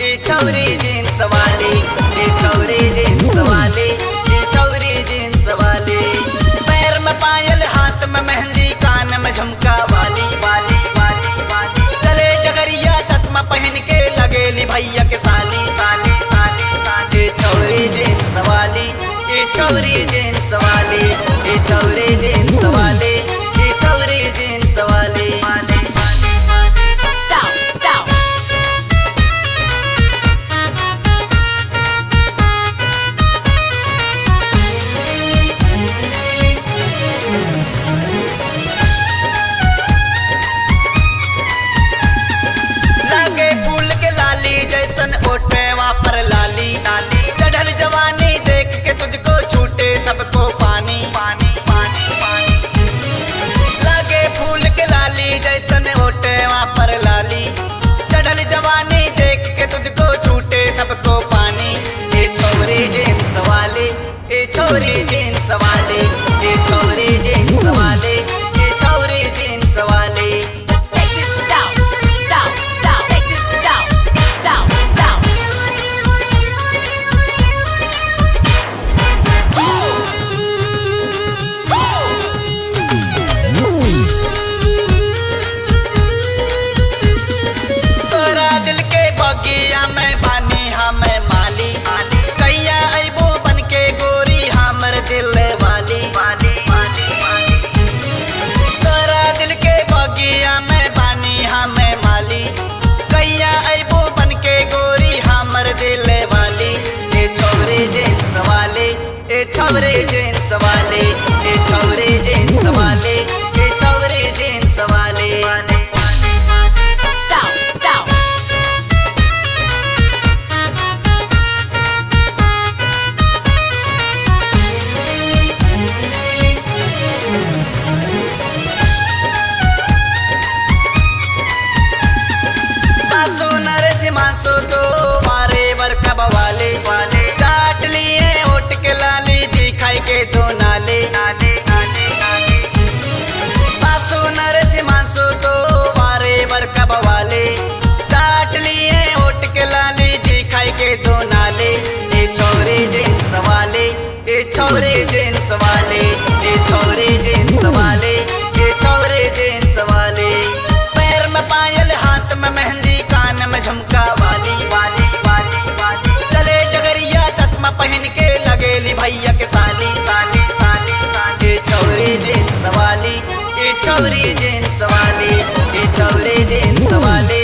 ये छौरी जींस वाली, ये छौरी जींस वाली, ये छौरी जींस वाली। पैर में पायल, हाथ में मेहंदी, कान में झुमका वाली वाली वाली वाली। चले डगरिया चश्मा पहन के, लगेली भैया के साली साली साली साली। ये छौरी जींस वाली, ये छौरी जींस वाली, ये छौरी जींस वाली, ये छौरी जींस वाली। लागे फूल के लाली जैसन ओटे वापर लाली, चढ़ल जवानी देख के तुझको छूटे सबको पानी पानी पानी पानी। लागे फूल के लाली जैसन ओटे वापर लाली, चढ़ल जवानी देख के तुझको छूटे सबको पानी। ये छौरी जींस वाली, ये छौरी जींस वाली, ये छौरी जींस वाली, ये छौरी जींस वाली। तोरा दिल के बगिया में बानी हमें माली, कैया अइबो बन के गोरी हमर दिल वाली। तोरा दिल के बगिया में बानी हमें माली, कैया अइबो बन के गोरी हमर दिल वाली। ये छौरी जींस वाली, ये छौरी जींस वाली, ये छौरी जींस वाली, ये छौरी जींस वाली। सासू नरसिम्हासु तो मारे बरखा बवाले, चाट लिए ओट के लाली, दिखाई के दो नाले। सासू नरसिम्हासु तो मारे बरखा बवाले, चाट लिए ओट के लाली, दिखाई के दो नाले। ये छौरी जींस वाले, ये छौरी जींस वाले, ये छौरी जींस वाले, ये छौरी जींस वाले। पैर में पायल, हाथ में मेहंदी, कान में झुमका वाली वाली वाली वाली। चले डगरिया चश्मा पहन के, लगेली भैया के साली साली साली साली। ये छौरी जींस वाली, ये छौरी जींस वाली, ये छौरी जींस वाली।